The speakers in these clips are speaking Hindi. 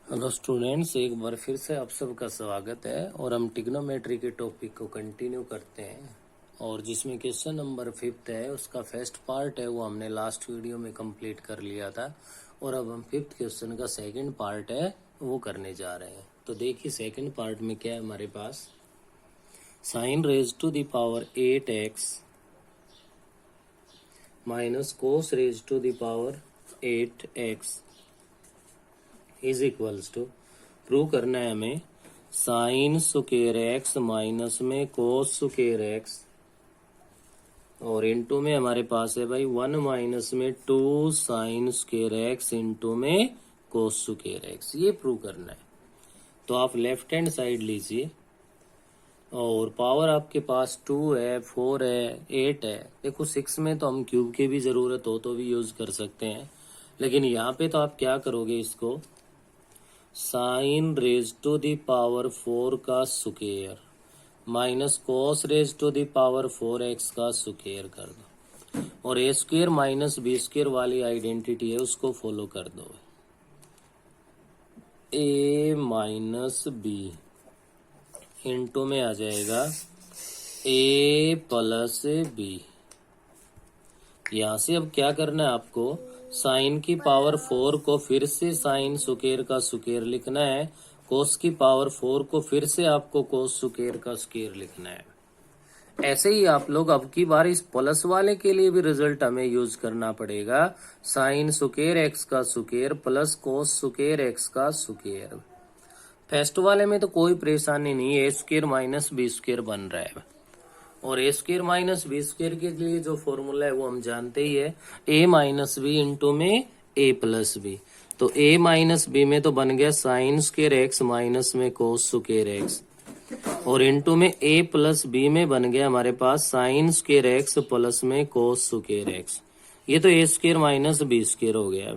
हेलो स्टूडेंट्स, एक बार फिर से आप सबका स्वागत है और हम ट्रिग्नोमेट्री के टॉपिक को कंटिन्यू करते हैं। और जिसमें क्वेश्चन नंबर 5 है, उसका फर्स्ट पार्ट है वो हमने लास्ट वीडियो में कंप्लीट कर लिया था और अब हम 5th क्वेश्चन का सेकंड पार्ट है वो करने जा रहे हैं। तो देखिए सेकंड पार्ट में क्या है हमारे पास, sine raise to the power 8x minus cos raise to the power 8x is equals to, prove करना है हमें साइन स्क्वायर एक्स माइनस में कोस स्क्वायर एक्स और इनटू में हमारे पास है भाई 1 माइनस में 2 साइन स्क्वायर एक्स इनटू में कोस स्क्वायर एक्स। ये प्रूव करना है। तो आप लेफ्ट हैंड साइड लीजिए और पावर आपके पास 2 है, 4 है, 8 है। देखो 6 में तो हम क्यूब की भी जरूरत हो तो भी यूज कर सकते हैं, लेकिन यहाँ पे तो आप क्या करोगे, इसको sine raise to the power 4 का square minus cos raise to the power 4x का स्क्वायर कर दो और A square minus B square वाली आइडेंटिटी है उसको फॉलो कर दो। ए माइनस बी इंटू में आ जाएगा ए प्लस बी। यहां से अब क्या करना है आपको, साइन की पावर 4 को फिर से साइन स्क्वायर का स्क्वायर लिखना है, कोस की पावर 4 को फिर से आपको कोस स्क्वायर का स्क्वायर लिखना है। ऐसे ही आप लोग अब की बार इस प्लस वाले के लिए भी रिजल्ट हमें यूज करना पड़ेगा, साइन स्क्वायर एक्स का square plus cos square x का स्क्वायर। फर्स्ट वाले में तो कोई परेशानी नहीं है, A square minus B square बन रहा है और A square minus B square के लिए जो फॉर्मूला है वो हम जानते ही है, ए माइनस बी इंटू में ए प्लस बी। तो ए माइनस बी में तो बन गया साइन स्क्वायर एक्स माइनस में कोस स्क्वायर एक्स और इंटू में ए प्लस बी में बन गया हमारे पास साइन स्क्वायर एक्स प्लस में कोस स्क्वायर एक्स। ये तो ए स्क्वायर माइनस बी स्क्वायर हो गया।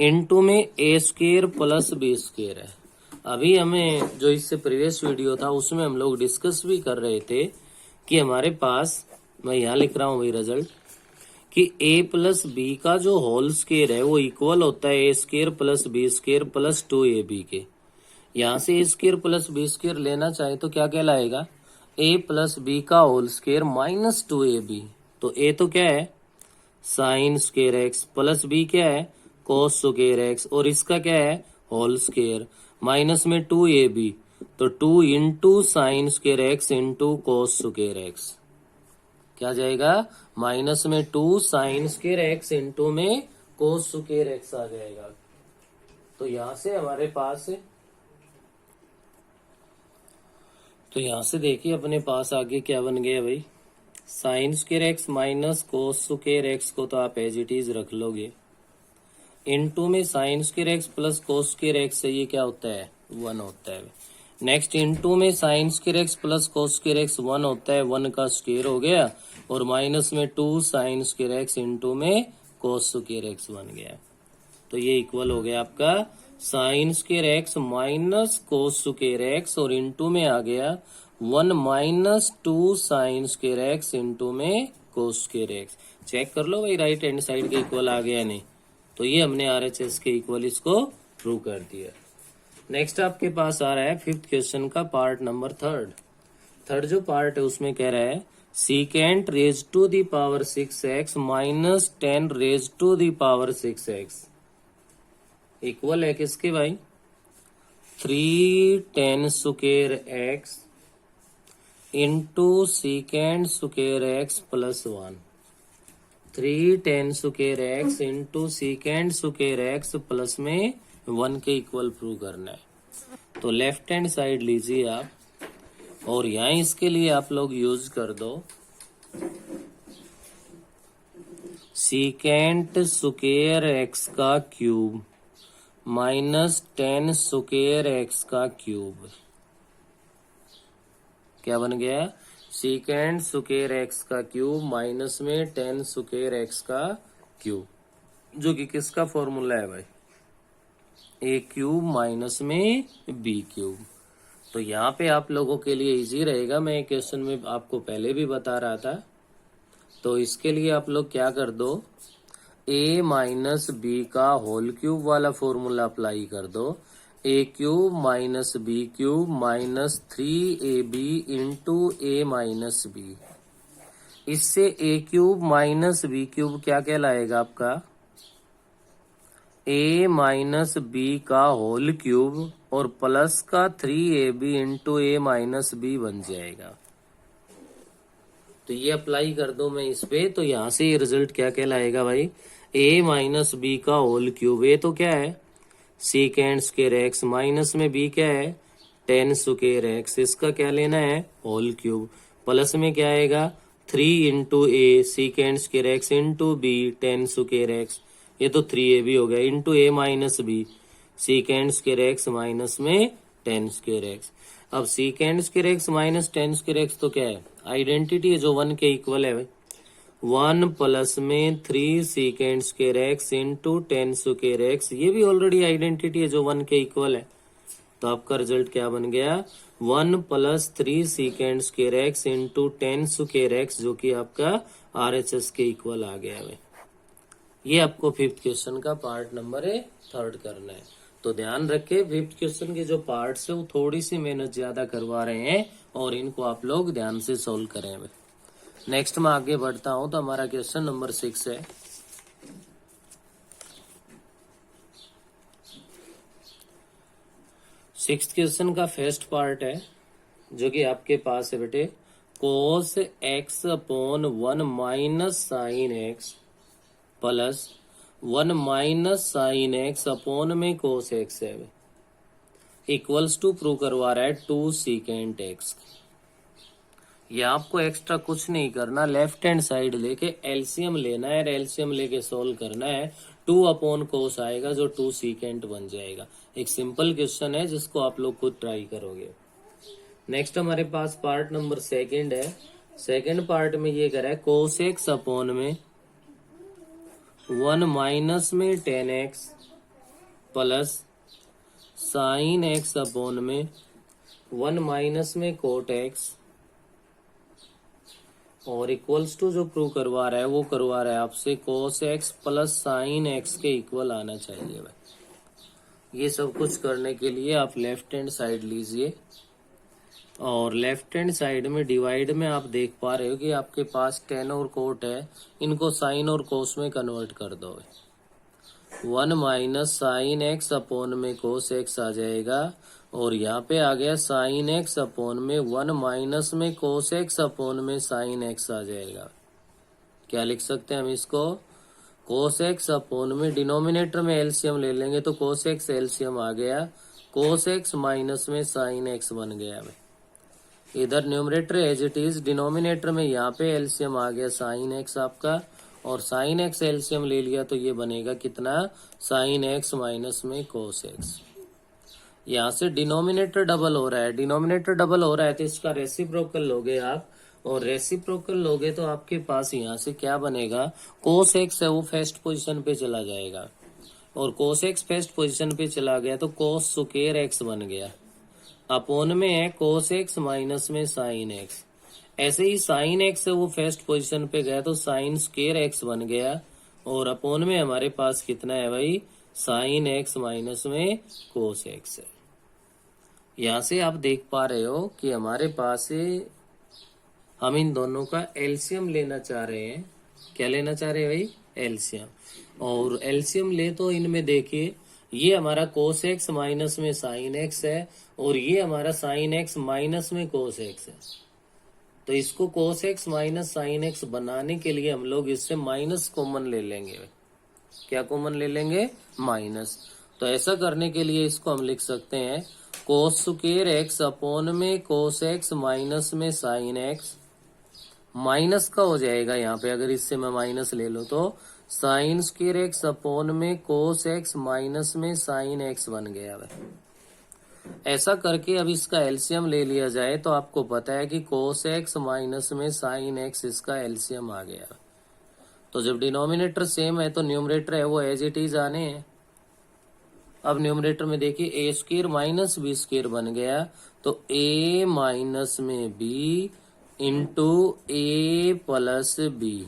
इंटू में ए स्क्वायर प्लस बी स्क्वायर है। अभी हमें जो इससे प्रीवियस वीडियो था उसमें हम लोग डिस्कस भी कर रहे थे कि हमारे पास, मैं यहाँ लिख रहा हूँ वही रिजल्ट, कि a प्लस बी का जो होल स्क्वायर है वो इक्वल होता है A square plus B square plus 2ab के। यहाँ से A square plus B square लेना चाहे तो क्या कहलाएगा, a प्लस बी का होल स्क्वायर माइनस 2ab। तो a तो क्या है sine square X plus B क्या है कोस स्क्वायर एक्स और इसका क्या है होल स्क्वायर माइनस में 2ab, तो 2 into sine square X into cos square x क्या जाएगा, माइनस में 2 साइन स्क्वायर एक्स इंटू में कोस स्क्वायर एक्स आ जाएगा। तो यहां से हमारे पास, तो यहां से देखिए अपने पास आगे क्या बन गया भाई, sign square X minus cos square x को तो आप एज इट इज रख लोगे, इंटू में sine square X plus cos square x से ये क्या होता है 1 होता है। नेक्स्ट इंटू में sine square X plus cos square x 1 होता है, 1 का स्क्वायर हो गया और माइनस में 2 साइन स्क्वायर एक्स इंटू में कोस स्क्वायर एक्स बन गया। तो ये इक्वल हो गया आपका sign square X minus cos square X और इंटू में आ गया 1 minus 2 sign square X into में कोस स्क्वायर एक्स। चेक कर लो भाई राइट हैंड साइड के इक्वल आ गया नहीं। तो ये हमने RHS के इक्वल इसको प्रूव कर दिया। नेक्स्ट आपके पास आ रहा है 5th क्वेश्चन का पार्ट नंबर 3rd जो पार्ट है उसमें कह रहा है secant raise to the power 6x minus 10 raise to the power 6x equal है किसके भाई, 3 10 square x into secant square x plus 1। 3 10 square x into secant square x plus में 1 के इक्वल प्रूव करना है। तो लेफ्ट हैंड साइड लीजिए आप और यहाँ इसके लिए आप लोग यूज कर दो सीकेंट स्क्वायर x का क्यूब माइनस 10 स्क्वायर x का क्यूब। क्या बन गया, सीकेंट स्क्वायर एक्स का क्यूब माइनस में 10 स्क्वायर एक्स का क्यूब, जो कि किसका फॉर्मूला है भाई, ए क्यूब माइनस में बी क्यूब। तो यहाँ पे आप लोगों के लिए इजी रहेगा, मैं क्वेश्चन में आपको पहले भी बता रहा था। तो इसके लिए आप लोग क्या कर दो, ए माइनस बी का होल क्यूब वाला फॉर्मूला अप्लाई कर दो। A cube minus B cube minus 3ab into A minus B. इससे A cube minus B cube क्या कहलाएगा आपका? ए माइनस बी का होल क्यूब और प्लस का 3ab into A minus B बन जाएगा। तो ये अप्लाई कर दो मैं इस पे, तो यहां से ये रिजल्ट क्या कहलाएगा भाई? ए माइनस बी का होल क्यूब। ए तो क्या है? सीकेंड स्क्वायर एक्स, माइनस में बी क्या है? Ten square x. इसका क्या लेना है? Whole cube. प्लस में क्या आएगा? 3 into A secant square X into B tan square X, ये तो 3ab हो गया, into A minus B secant square X minus में टेन स्क्वायर एक्स। अब secant square X minus tan square X तो क्या है? आइडेंटिटी है जो 1 के इक्वल है। 1 प्लस में 3 सीकेंड square X into ten square X, ये भी ऑलरेडी आइडेंटिटी है जो 1 के इक्वल है। तो आपका रिजल्ट क्या बन गया? 1 plus 3 सीकेंड square X into ten square x, जो कि आपका RHS के इक्वल आ गया है। ये आपको फिफ्थ क्वेश्चन का पार्ट नंबर 3 करना है। तो ध्यान रखे, फिफ्थ क्वेश्चन के जो पार्ट्स है वो थोड़ी सी मेहनत ज्यादा करवा रहे हैं और इनको आप लोग ध्यान से सोल्व करें। नेक्स्ट मैं आगे बढ़ता हूं, तो हमारा क्वेश्चन नंबर 6 है। सिक्स्थ क्वेश्चन का फर्स्ट पार्ट है जो कि आपके पास है बेटे, कोस x upon 1 minus sine X plus 1 minus sine x upon में कोस एक्स है, इक्वल्स टू प्रूव करवा रहा है 2 सीकेंट एक्स। ये आपको एक्स्ट्रा कुछ नहीं करना, लेफ्ट हैंड साइड लेके एलसीएम लेना है, एलसीएम लेके सोल्व करना है। 2 अपॉन कोस आएगा जो 2 सीकेंट बन जाएगा। एक सिंपल क्वेश्चन है जिसको आप लोग खुद ट्राई करोगे। नेक्स्ट हमारे पास पार्ट नंबर 2 है। सेकंड पार्ट में ये करा है, कोस एक्स अपॉन में 1 माइनस में 10x plus sine x upon में 1 माइनस में कोट एक्स, और इक्वल्स टू जो प्रूव करवा रहा है वो करवा रहा है आपसे कोस एक्स प्लस साइन एक्स के इक्वल आना चाहिए भाई। ये सब कुछ करने के लिए आप लेफ्ट हैंड साइड लीजिए, और लेफ्ट हैंड साइड में डिवाइड में आप देख पा रहे हो कि आपके पास टेन और कोट है, इनको साइन और कोस में कन्वर्ट कर दो। 1 माइनस साइन एक्स अपॉन में कोस एक्स आ जाएगा, और यहाँ पे आ गया साइन एक्स अपॉन में 1 माइनस में कोस एक्स अपॉन में साइन एक्स आ जाएगा। क्या लिख सकते हैं हम इसको? कोस एक्स अपॉन में डिनोमिनेटर में एलसीएम ले लेंगे तो कोस एक्स एलसीएम आ गया, कोस एक्स माइनस में साइन एक्स बन गया। इधर numerator as it is, denominator में यहाँ पे एलसीएम आ गया साइन एक्स आपका, और साइन एक्स एलसीएम ले लिया तो ये बनेगा कितना? साइन एक्स माइनस में कोस एक्स। यहाँ से डिनोमिनेटर डबल हो रहा है, डिनोमिनेटर डबल हो रहा है तो इसका रेसिप्रोकल लोगे आप, और रेसिप्रोकल लोगे तो आपके पास यहाँ से क्या बनेगा? कोस एक्स है वो फर्स्ट पोजीशन पे चला जाएगा, और कोस एक्स फर्स्ट पोजीशन पे चला गया तो कोस स्क्वायर एक्स बन गया, अपोन में है कोस एक्स माइनस में साइन एक्स। ऐसे ही साइन एक्स है वो फर्स्ट पोजीशन पे गया तो साइन स्क्वायर एक्स बन गया, और अपोन में हमारे पास कितना है भाई? साइन एक्स माइनस में कोस एक्स है। यहाँ से आप देख पा रहे हो कि हमारे पास हम इन दोनों का एलसीएम लेना चाह रहे हैं। क्या लेना चाह रहे हैं भाई? एलसीएम। और एलसीएम ले तो इनमें देखिए, ये हमारा कोस एक्स माइनस में साइन एक्स है, और ये हमारा साइन एक्स माइनस में कोस एक्स है। तो इसको cos x minus sine x बनाने के लिए हम लोग इससे माइनस कॉमन ले लेंगे। क्या कॉमन ले लेंगे? माइनस। तो ऐसा करने के लिए इसको हम लिख सकते हैं कोस स्क्वायर एक्स अपॉन में कोस एक्स माइनस में साइन एक्स, माइनस का हो जाएगा यहाँ पे, अगर इससे मैं माइनस ले लूं तो साइन स्क्वायर एक्स अपॉन में कोस एक्स माइनस में साइन एक्स बन गया है। ऐसा करके अब इसका एलसीएम ले लिया जाए तो आपको पता है कि कोस एक्स माइनस में साइन एक्स, इसका एलसीएम आ गया। तो जब डिनोमिनेटर सेम है तो न्यूमरेटर है वो एज इट इज आने हैं। अब न्यूमरेटर में देखिए ए स्क्वायर माइनस बी स्क्वायर बन गया, तो ए माइनस में बी इंटू ए प्लस बी।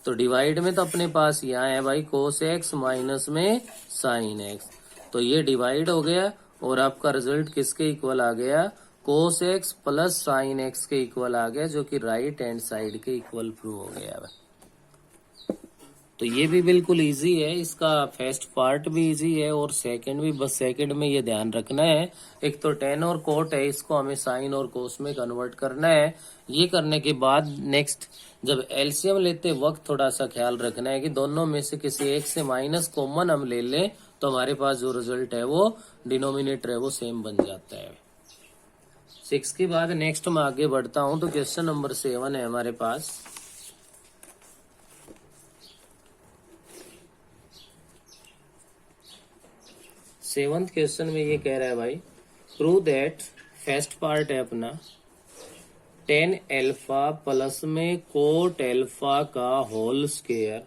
तो डिवाइड में तो अपने पास यहाँ है भाई कोस एक्स माइनस में साइन एक्स, तो ये डिवाइड हो गया और आपका रिजल्ट किसके इक्वल आ गया, cos X plus sine x के इक्वल आ गया, जो कि राइट हैंड साइड के इक्वल प्रूव हो गया है। तो ये भी बिल्कुल इजी है, इसका फर्स्ट पार्ट भी इजी है और सेकंड भी। बस सेकंड में ये ध्यान रखना है, एक तो टेन और कोट है, इसको हमें साइन और कोस में कन्वर्ट करना है। ये करने के बाद नेक्स्ट जब एलसीएम लेते वक्त थोड़ा सा ख्याल रखना है कि दोनों में से किसी एक से माइनस कॉमन हम ले लें तो हमारे पास जो रिजल्ट है वो डिनोमिनेटर है वो सेम बन जाता है। 6 के बाद नेक्स्ट मैं आगे बढ़ता हूं तो क्वेश्चन नंबर 7 है हमारे पास। सेवंथ क्वेश्चन में ये कह रहा है भाई, प्रूव दैट, फर्स्ट पार्ट है अपना, टेन एल्फा प्लस में कोट एल्फा का whole square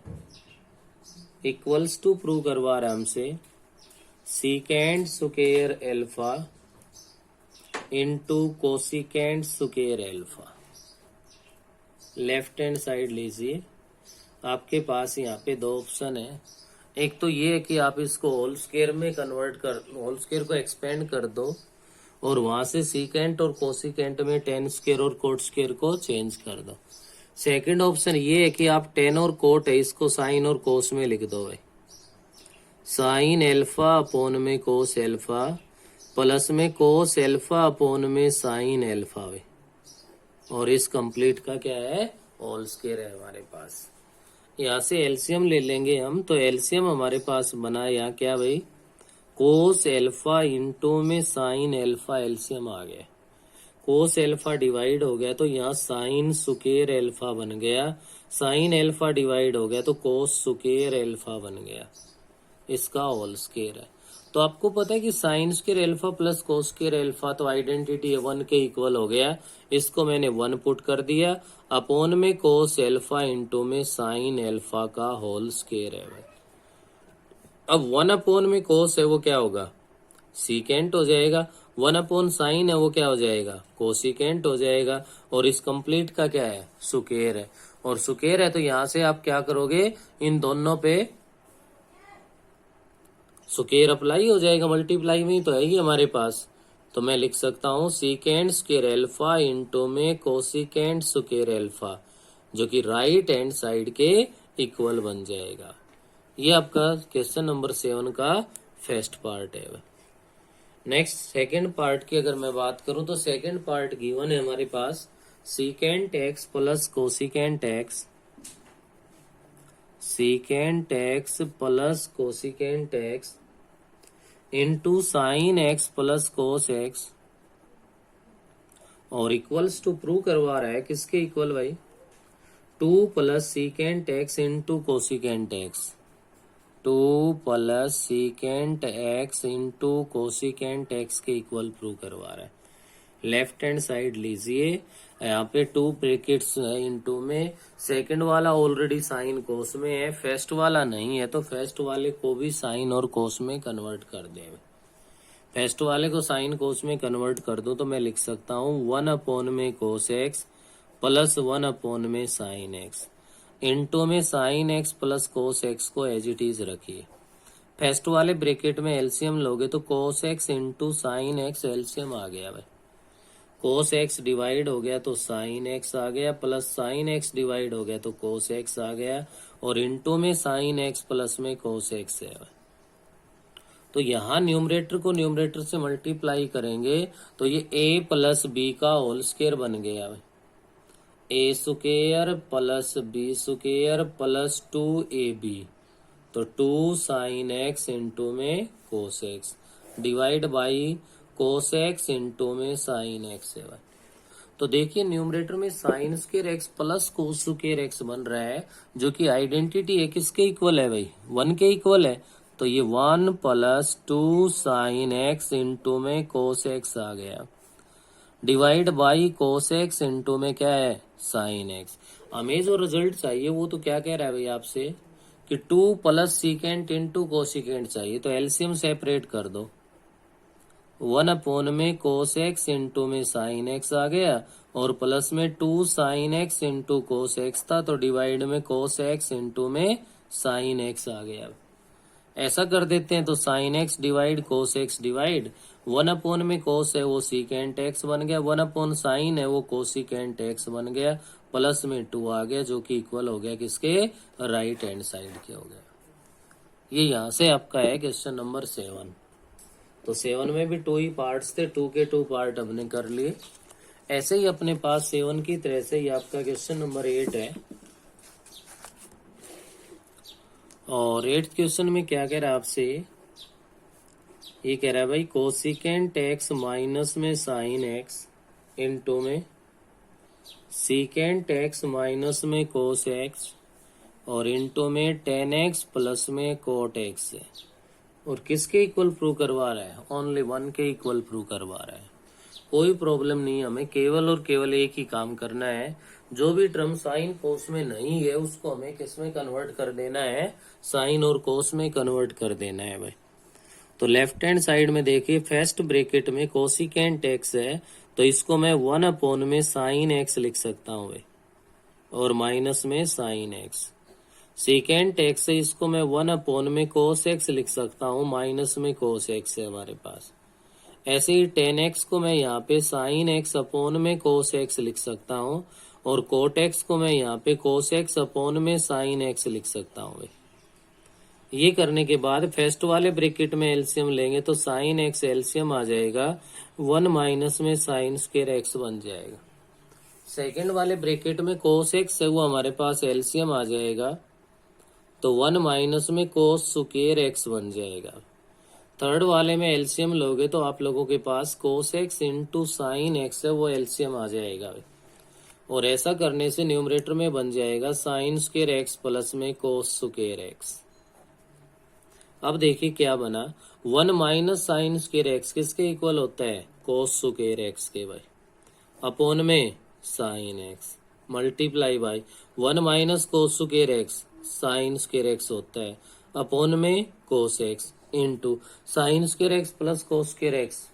equals to, prove करवा रहा है हमसे, secant square alpha into cosecant square alpha. Left hand side लीजिए, आपके पास यहाँ पे दो ऑप्शन है। एक तो ये है कि आप इसको होल स्क्वायर में कन्वर्ट कर, होल स्क्वायर को एक्सपेंड कर दो और वहां से सीकेंट और कोसिकेंट में टेन स्क्वायर और कोट स्क्वायर को चेंज कर दो। सेकंड ऑप्शन ये है कि आप टेन और कोट है इसको साइन और कोस में लिख दो भाई, साइन एल्फा अपोन में कोस एल्फा प्लस में कोस एल्फा अपोन में साइन एल्फा भाई, और इस कंप्लीट का क्या है, होल स्क्वायर है हमारे पास। यहाँ से एलसीएम ले लेंगे हम, तो एलसीएम हमारे पास बना यहाँ क्या भाई, कोस एल्फा इंटू में साइन एल्फा, एलसीएम आ गया, कोस एल्फा डिवाइड हो गया तो यहाँ साइन स्क्वायर एल्फा बन गया, साइन एल्फा डिवाइड हो गया तो कोस स्क्वायर एल्फा बन गया, इसका होल स्क्वायर है। तो आपको पता है कि sine square alpha plus cos square alpha तो आइडेंटिटी है 1 के इक्वल हो गया, इसको मैंने 1 पुट कर दिया, अपोन में कोस एल्फा इंटू में साइन एल्फा का होल स्क्वायर है। अब 1 अपोन में कोस है वो क्या होगा, सीकेंट हो जाएगा, 1 अपोन साइन है वो क्या हो जाएगा, कोसिकेंट हो जाएगा, और इस कंप्लीट का क्या है, स्क्वायर है, और स्क्वायर है तो यहां से आप क्या करोगे, इन दोनों पे स्क्वायर अप्लाई हो जाएगा, मल्टीप्लाई में तो है ही हमारे पास। तो मैं लिख सकता हूँ सीकेंड स्क्वायर एल्फा इंटू में कोसिकेंड स्क्वायर एल्फा, जो कि राइट हैंड साइड के इक्वल बन जाएगा। ये आपका क्वेश्चन नंबर 7 का फर्स्ट पार्ट है। नेक्स्ट सेकंड पार्ट की अगर मैं बात करूं तो सेकंड पार्ट गिवन है हमारे पास, secant X plus cosecant X, secant X plus cosecant X into sine X plus cos X, और इक्वल्स टू, प्रूव करवा रहा है किसके इक्वल भाई, 2 plus secant X into cosecant X, 2 plus secant X into cosecant X के इक्वल प्रूव करवा रहा है। लेफ्ट हैंड साइड लीजिए, यहाँ पे 2 ब्रैकेट्स है इंटू में, सेकंड वाला ऑलरेडी साइन कोस में है, फर्स्ट वाला नहीं है, तो फर्स्ट वाले को भी साइन और कोस में कन्वर्ट कर दे। फर्स्ट वाले को साइन कोस में कन्वर्ट कर दो तो मैं लिख सकता हूँ 1 अपोन में कोस एक्स प्लस 1 अपोन में साइन एक्स, इंटू में sine X plus cos X को एज इट इज रखिए। फर्स्ट वाले ब्रैकेट में एलसीएम लोगे तो cos X into sine X, LCM आ गया भाई, कोस एक्स डिवाइड हो गया तो साइन एक्स आ गया, प्लस साइन एक्स डिवाइड हो गया तो कोस एक्स आ गया, और इंटू में साइन एक्स प्लस में कोस एक्स है। तो यहाँ न्यूमरेटर को न्यूमरेटर से मल्टीप्लाई करेंगे तो ये a प्लस बी का होल स्क्वायर बन गया, A square plus B square plus 2ab, तो 2 साइन एक्स इंटू में cos X divide by cos X into में साइन एक्स है। तो देखिए न्यूमरेटर में sine square X plus cos square X बन रहा है, जो कि आइडेंटिटी है किसके इक्वल है भाई, 1 के इक्वल है। तो ये 1 प्लस 2 साइन एक्स इंटू में कोस एक्स आ गया, divide by cos X into में क्या है, साइन एक्स। हमें जो रिजल्ट चाहिए वो तो क्या कह रहा है भाई आपसे कि 2 प्लस सीकेंट इंटू कोसिकेंट चाहिए, तो एलसीएम सेपरेट कर दो, 1 अपोन में कोस एक्स इंटू में साइन एक्स आ गया, और प्लस में 2 sine X into cos x था, तो डिवाइड में कोस एक्स इंटू में साइन एक्स आ गया। ऐसा कर देते हैं तो साइन एक्स डिवाइड कोस एक्स डिवाइड 1 में कोस है वो सीकेंट एक्स बन गया, 1 साइन है वो कोसिकेंट एक्स बन गया, प्लस में 2 आ गया जो कि इक्वल हो गया किसके, राइट हैंड साइड के हो गया। ये यहां से आपका है क्वेश्चन नंबर 7। तो 7 में भी 2 ही पार्ट्स थे, 2 के 2 पार्ट हमने कर लिए। ऐसे ही अपने पास 7 की तरह से ही आपका क्वेश्चन नंबर 8 है। और 8th क्वेश्चन में क्या कह रहा है आपसे, ये कह रहा है भाई कोसिकेंट एक्स माइनस में साइन एक्स इनटू में सीकेंट एक्स माइनस में कोस एक्स और इनटू में टेन एक्स प्लस में कोट एक्स है। और किसके इक्वल प्रूव करवा रहा है, ओनली 1 के इक्वल प्रूव करवा रहा है। कोई प्रॉब्लम नहीं, हमें केवल और केवल एक ही काम करना है, जो भी टर्म साइन कोस में नहीं है उसको हमें किस में कन्वर्ट कर देना है, साइन और कोस में कन्वर्ट कर देना है भाई। तो लेफ्ट हैंड साइड में देखिए फर्स्ट ब्रैकेट में कोसिकेंट एक्स है तो इसको मैं 1 में साइन एक्स लिख सकता हूँ भाई, और माइनस में साइन एक्स। सेकेंड एक्स है इसको मैं 1 में कोस एक्स लिख सकता हूँ, माइनस में कोस एक्स है हमारे पास। ऐसे ही 10x को मैं यहाँ पे साइन एक्स अपॉन में कोस एक्स लिख सकता हूँ, और कोट एक्स को मैं यहाँ पे कोस एक्स अपॉन में साइन एक्स लिख सकता हूँ। ये करने के बाद फर्स्ट वाले ब्रैकेट में एलसीएम लेंगे तो साइन एक्स एलसीएम आ जाएगा 1 माइनस में साइन स्क्वायर एक्स बन जाएगा। सेकेंड वाले ब्रैकेट में कोस एक्स है वो हमारे पास एलसीएम आ जाएगा तो 1 माइनस में कोस स्क्वायर एक्स बन जाएगा। थर्ड वाले में एलसीएम लोगे तो आप लोगों के पास cos X into sine X है वो एलसीएम आ जाएगा, और ऐसा करने से न्यूमरेटर में बन जाएगा साइन स्क्वायर एक्स प्लस में कोस स्क्वायर एक्स। अब देखिए क्या बना, 1 माइनस साइन स्क्वायर एक्स किसके इक्वल होता है, कोस स्क्वायर एक्स के भाई, अपॉन में sine x multiply by 1 minus cos square x sign square x होता है, अपॉन में cos X into sign square X plus cos square x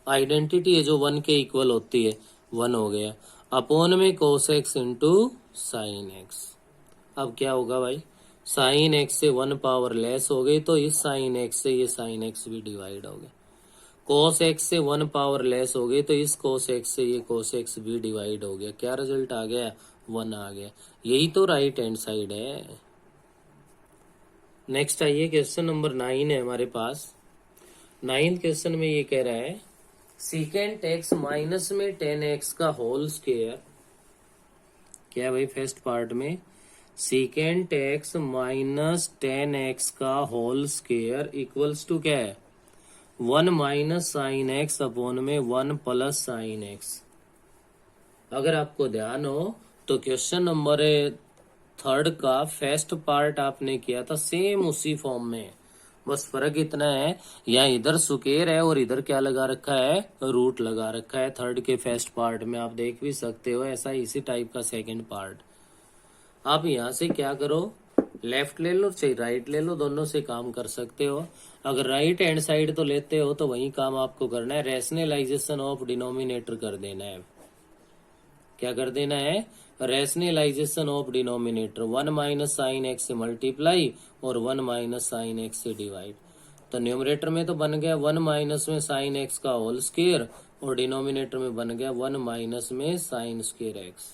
identity है जो 1 के इक्वल होती है, 1 हो गया, अपॉन में cos X into sine x. अब क्या होगा भाई, साइन एक्स से 1 पावर लेस हो गई तो इस साइन एक्स से ये साइन एक्स भी डिवाइड हो गया, कोस एक्स से 1 पावर लेस हो गई तो इस कोस एक्स से ये कोस एक्स भी डिवाइड हो गया। क्या रिजल्ट आ गया, 1 आ गया। यही तो राइट हैंड साइड है। नेक्स्ट आइए क्वेश्चन नंबर 9 है हमारे पास। 9th क्वेश्चन में ये कह रहा है सीकेंट एक्स माइनस में 10x का होल स्क्वायर, क्या भाई फर्स्ट पार्ट में सीकेंट एक्स माइनस 10x का होल स्क्वायर इक्वल्स टू क्या है, 1 माइनस साइन एक्स अपॉन में 1 प्लस साइन एक्स। अगर आपको ध्यान हो तो क्वेश्चन नंबर 3 का फर्स्ट पार्ट आपने किया था सेम उसी फॉर्म में, बस फर्क इतना है यहाँ इधर स्क्वायर है और इधर क्या लगा रखा है, रूट लगा रखा है। 3 के फर्स्ट पार्ट में आप देख भी सकते हो, ऐसा इसी टाइप का सेकंड पार्ट। आप यहाँ से क्या करो, लेफ्ट ले लो चाहे राइट ले लो, दोनों से काम कर सकते हो। अगर राइट हैंड साइड तो लेते हो तो वही काम आपको करना है, रैशनलाइजेशन ऑफ डिनोमिनेटर कर देना है। क्या कर देना है, rationalization of denominator, 1 minus sine x से मल्टीप्लाई और 1 माइनस साइन एक्स से डिवाइड। तो न्यूमरेटर में तो बन गया 1 माइनस में साइन एक्स का होल स्क्वायर, और डिनोमिनेटर में बन गया 1 माइनस में साइन स्क्वायर एक्स।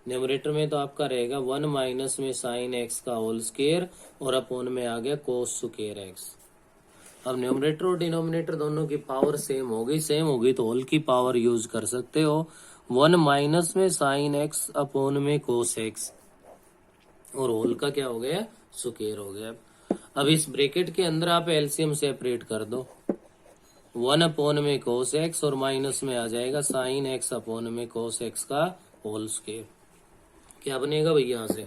न्यूमरेटर में तो आपका रहेगा 1 माइनस में साइन एक्स का होल स्क्वायर और अपॉन में आ गया कोस स्क्वायर एक्स। अब न्यूमरेटर और डिनोमिनेटर दोनों की पावर सेम हो गई तो होल की पावर यूज कर सकते हो। 1 माइनस में साइन एक्स अपॉन में कोस एक्स, और होल का क्या हो गया, स्क्वायर हो गया। अब इस ब्रैकेट के अंदर आप एलसीएम सेपरेट कर दो, 1 अपॉन में कोस एक्स और माइनस में आ जाएगा साइन एक्स अपॉन में कोस एक्स का होल स्क्वायर। क्या बनेगा भैया यहाँ से,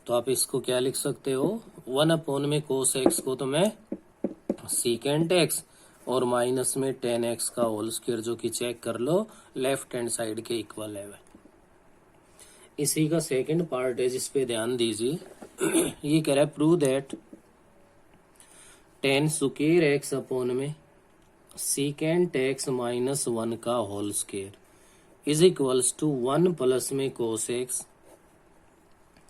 तो आप इसको क्या लिख सकते हो, 1 अपॉन में कोस एक्स को तो मैं सीकेंट एक्स और माइनस में 10x का होल स्क्वायर, जो कि चेक कर लो लेफ्ट हैंड साइड के इक्वल है। इसी का सेकंड पार्ट है जिस पे ध्यान दीजिए। ये कह रहा है prove that 10 square x upon में सीकेंट एक्स माइनस 1 का whole square is equals to 1 plus में कोस एक्स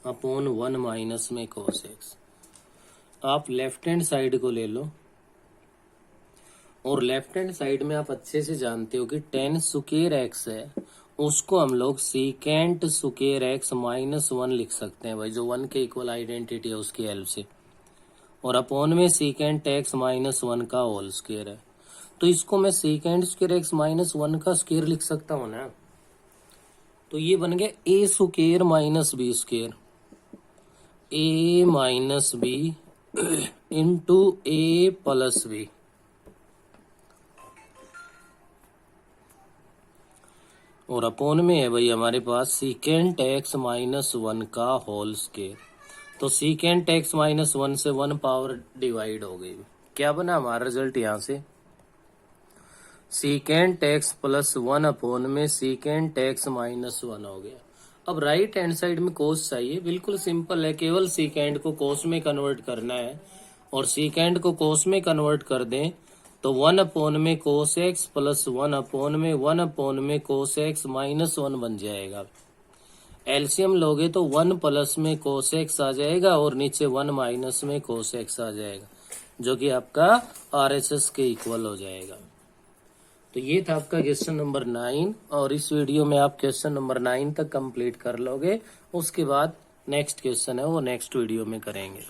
अपॉन 1 माइनस में cos x। आप लेफ्ट हैंड साइड को ले लो और लेफ्ट हैंड साइड में आप अच्छे से जानते हो कि टेन स्क्वायर एक्स है, उसको हम लोग सीकेंट स्क्वायर एक्स माइनस 1 लिख सकते हैं भाई, जो 1 के इक्वल आइडेंटिटी है उसकी हेल्प से। और अपॉन में सीकेंट एक्स माइनस 1 का होल स्क्वायर है, तो इसको मैं सीकेंट स्क्वायर एक्स माइनस 1 का स्क्वायर लिख सकता हूं ना। तो ये बन गया A square minus B square, A minus B into A plus B. और अपॉन में है भाई हमारे पास सीकेंट एक्स माइनस 1 का होल स्क्वायर। तो सीकेंट एक्स माइनस 1 से 1 पावर डिवाइड हो गई। क्या बना हमारा रिजल्ट यहाँ से? सीकेंट एक्स प्लस 1 अपॉन में सीकेंट एक्स माइनस 1 हो गया। अब राइट हैंड साइड में कोस चाहिए, बिल्कुल सिंपल है, केवल सीकेंट को कोस में कन्वर्ट करना है। और सीकेंट को कोस में कन्वर्ट कर दें तो 1 अपॉन में कोस एक्स प्लस 1 अपॉन में कोस एक्स माइनस 1 बन जाएगा। एलसीएम लोगे तो 1 प्लस में कोस एक्स आ जाएगा और नीचे 1 माइनस में कोस एक्स आ जाएगा, जो कि आपका आरएचएस के इक्वल हो जाएगा। तो ये था आपका क्वेश्चन नंबर 9, और इस वीडियो में आप क्वेश्चन नंबर 9 तक कंप्लीट कर लोगे। उसके बाद नेक्स्ट क्वेश्चन है वो नेक्स्ट वीडियो में करेंगे।